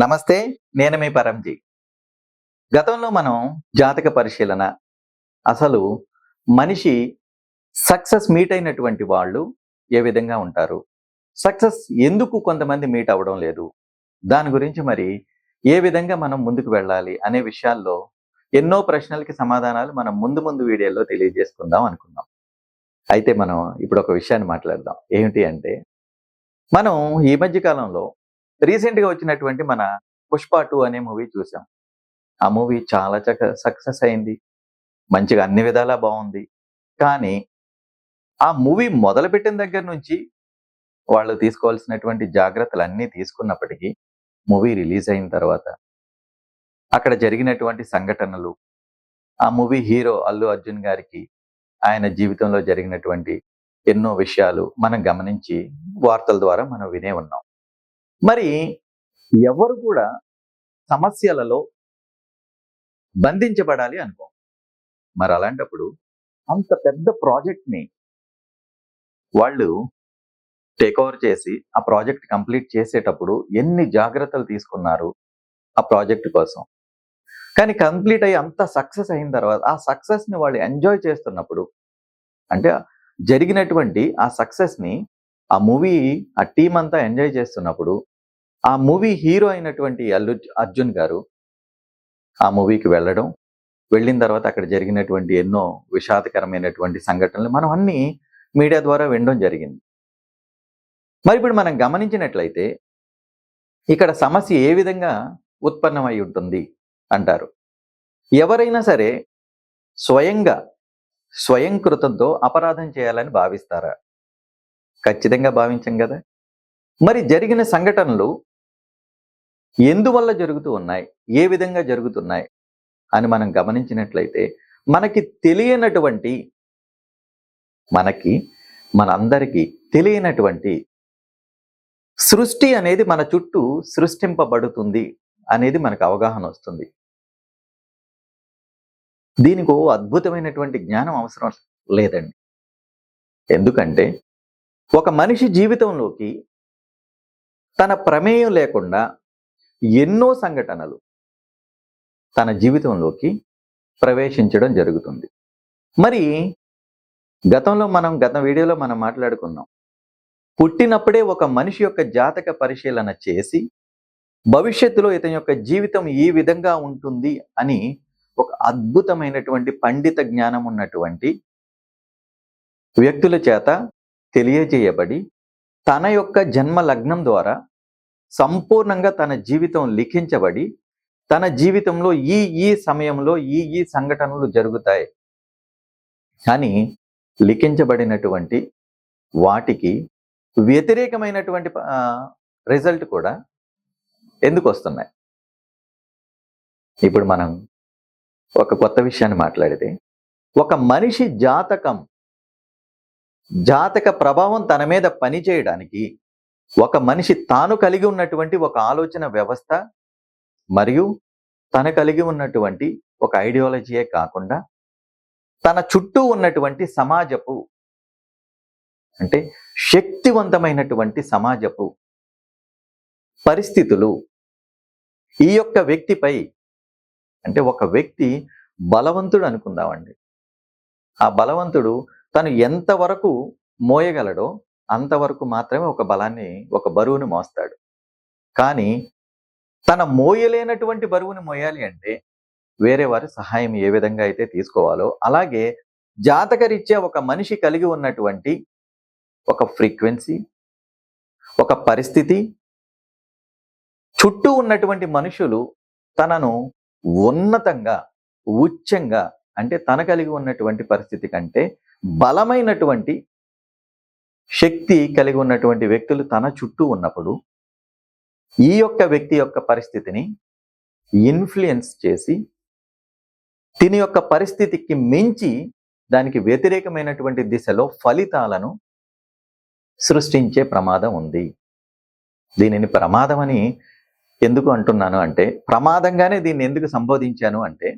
నమస్తే. నేను మీ పరంజీ. గతంలో మనం జాతక పరిశీలన, అసలు మనిషి సక్సెస్ మీట్ అయినటువంటి వాళ్ళు ఏ విధంగా ఉంటారు? సక్సెస్ ఎందుకు కొంతమంది మీట్ అవ్వడం లేదు? దాని గురించి మరి ఏ విధంగా మనం ముందుకు వెళ్ళాలి అనే విషయాల్లో ఎన్నో ప్రశ్నలకి సమాధానాలు మనం ముందు ముందు వీడియోలో తెలియజేసుకుందాం అనుకున్నాం. అయితే మనం ఇప్పుడు ఒక విషయాన్ని మాట్లాడదాం. ఏమిటి అంటే, మనం ఈ మధ్య కాలంలో రీసెంట్‌గా వచ్చినటువంటి మన 'పుష్ప 2' అనే మూవీ చూసాం. ఆ మూవీ చాలా సక్సెస్ అయింది. మంచిగా అన్ని విధాలా బావుంది. కానీ, ఆ మూవీ మొదలుపెట్టిన దగ్గర నుంచి వాళ్ళు తీసుకోవాల్సినటువంటి జాగ్రత్తలన్నీ తీసుకున్నప్పటికీ, మూవీ రిలీజ్ అయిన తర్వాత, అక్కడ జరిగినటువంటి సంఘటనలు, ఆ మూవీ హీరో 'అల్లు అర్జున్' గారికి ఆయన జీవితంలో జరిగినటువంటి ఎన్నో విషయాలు మనం గమనించి వార్తల ద్వారా మనం వినే ఉన్నాం. మరి ఎవరు కూడా సమస్యలలో బంధించబడాలి అనుకోం. మరి అలాంటప్పుడు అంత పెద్ద ప్రాజెక్ట్‌ని వాళ్ళు టేక్ ఓవర్ చేసి, ఆ ప్రాజెక్ట్ కంప్లీట్ చేసేటప్పుడు ఎన్ని జాగ్రత్తలు తీసుకున్నారు ఆ ప్రాజెక్ట్ కోసం. కానీ కంప్లీట్ అయ్యి అంత సక్సెస్ అయిన తర్వాత, ఆ సక్సెస్‌ని వాళ్ళు ఎంజాయ్ చేస్తున్నప్పుడు, అంటే జరిగినటువంటి ఆ సక్సెస్‌ని ఆ మూవీ ఆ టీమ్ అంతా ఎంజాయ్ చేస్తున్నప్పుడు, ఆ మూవీ హీరో అయినటువంటి అల్లు అర్జున్ గారు ఆ మూవీకి వెళ్ళడం, వెళ్ళిన తర్వాత అక్కడ జరిగినటువంటి ఎన్నో విషాదకరమైనటువంటి సంఘటనలు మనం అన్నీ మీడియా ద్వారా వినడం జరిగింది. మరి ఇప్పుడు మనం గమనించినట్లయితే, ఇక్కడ సమస్య ఏ విధంగా ఉత్పన్నమై ఉంటుంది అంటారు? ఎవరైనా సరే స్వయంగా, స్వయంకృతంతో అపరాధం చేయాలని భావిస్తారా? ఖచ్చితంగా భావించం గదా! మరి జరిగిన సంఘటనలు ఎందువల్ల జరుగుతూ ఉన్నాయి? ఏ విధంగా జరుగుతున్నాయి? అని మనం గమనించినట్లయితే, మనకి తెలియనటువంటి, మనకి మనందరికీ తెలియనటువంటి సృష్టి అనేది మన చుట్టూ సృష్టింపబడుతుంది అనేది మనకు అవగాహన వస్తుంది. దీనికో అద్భుతమైనటువంటి జ్ఞానం అవసరం లేదండి. ఎందుకంటే, ఒక మనిషి జీవితంలోకి తన ప్రమేయం లేకుండా ఎన్నో సంఘటనలు తన జీవితంలోకి ప్రవేశించడం జరుగుతుంది. మరి గత వీడియోలో మనం మాట్లాడుకున్నాం. పుట్టినప్పుడే ఒక మనిషి యొక్క జాతక పరిశీలన చేసి, భవిష్యత్తులో ఇతని యొక్క జీవితం ఈ విధంగా ఉంటుంది అని ఒక అద్భుతమైనటువంటి పండిత జ్ఞానం ఉన్నటువంటి వ్యక్తుల చేత తెలియజేయబడి, తన యొక్క జన్మ లగ్నం ద్వారా సంపూర్ణంగా తన జీవితం లిఖించబడి, తన జీవితంలో ఈ సమయంలో ఈ సంఘటనలు జరుగుతాయి అని లిఖించబడినటువంటి వాటికి వ్యతిరేకమైనటువంటి రిజల్ట్ కూడా ఎందుకు వస్తున్నాయి? ఇప్పుడు మనం ఒక కొత్త విషయాన్ని మాట్లాడితే, ఒక మనిషి జాతక ప్రభావం తన మీద పనిచేయడానికి ఒక మనిషి తాను కలిగి ఉన్నటువంటి ఒక ఆలోచన వ్యవస్థ మరియు తను కలిగి ఉన్నటువంటి ఒక ఐడియాలజీయే కాకుండా, తన చుట్టూ ఉన్నటువంటి సమాజపు, అంటే శక్తివంతమైనటువంటి సమాజపు పరిస్థితులు ఈ యొక్క వ్యక్తిపై, అంటే ఒక వ్యక్తి బలవంతుడు అనుకుందామండి. ఆ బలవంతుడు తను ఎంతవరకు మోయగలడో అంతవరకు మాత్రమే ఒక బరువుని మోస్తాడు. కానీ తన మోయలేనటువంటి బరువుని మోయాలి అంటే వేరే వారి సహాయం ఏ విధంగా అయితే తీసుకోవాలో, అలాగే జాతకరీత్యా ఒక మనిషి కలిగి ఉన్నటువంటి ఒక ఫ్రీక్వెన్సీ, ఒక పరిస్థితి, చుట్టూ ఉన్నటువంటి మనుషులు తనను ఉన్నతంగా, ఉచ్చంగా, అంటే తన కలిగి ఉన్నటువంటి పరిస్థితి కంటే బలమైనటువంటి శక్తి కలిగి ఉన్నటువంటి వ్యక్తులు తన చుట్టూ ఉన్నప్పుడు, ఈ యొక్క వ్యక్తి యొక్క పరిస్థితిని ఇన్ఫ్లుయెన్స్ చేసి, దీని యొక్క పరిస్థితికి మించి దానికి వ్యతిరేకమైనటువంటి దిశలో ఫలితాలను సృష్టించే ప్రమాదం ఉంది. దీనిని ప్రమాదం అని ఎందుకు అంటున్నాను అంటే, ప్రమాదంగానే దీన్ని ఎందుకు సంబోధించాను అంటే,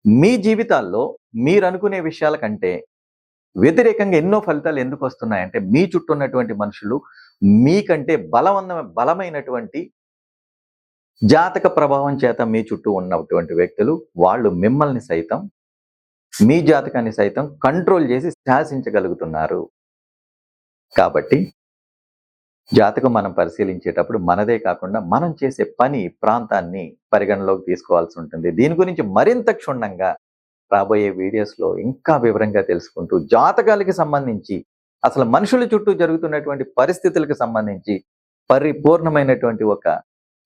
మీ జీవితాల్లో మీరు అనుకునే విషయాల కంటే వ్యతిరేకంగా ఎన్నో ఫలితాలు ఎందుకు వస్తున్నాయంటే, మీ చుట్టూ ఉన్నటువంటి మనుషులు మీకంటే బలమైనటువంటి జాతక ప్రభావం చేత మీ చుట్టూ ఉన్నటువంటి వ్యక్తులు వాళ్ళు మిమ్మల్ని సైతం, మీ జాతకాన్ని సైతం కంట్రోల్ చేసి శాసించగలుగుతున్నారు. కాబట్టి జాతకం మనం పరిశీలించేటప్పుడు మనదే కాకుండా మనం చేసే పని, ప్రాంతాన్ని పరిగణలోకి తీసుకోవాల్సి ఉంటుంది. దీని గురించి మరింత క్షుణ్ణంగా రాబోయే వీడియోస్‌లో ఇంకా వివరంగా తెలుసుకుంటూ, జాతకాలకి సంబంధించి అసలు మనుషుల చుట్టూ జరుగుతున్నటువంటి పరిస్థితులకు సంబంధించి పరిపూర్ణమైనటువంటి ఒక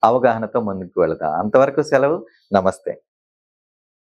అవగాహనతో ముందుకు వెళదాం. అంతవరకు సెలవు. నమస్తే.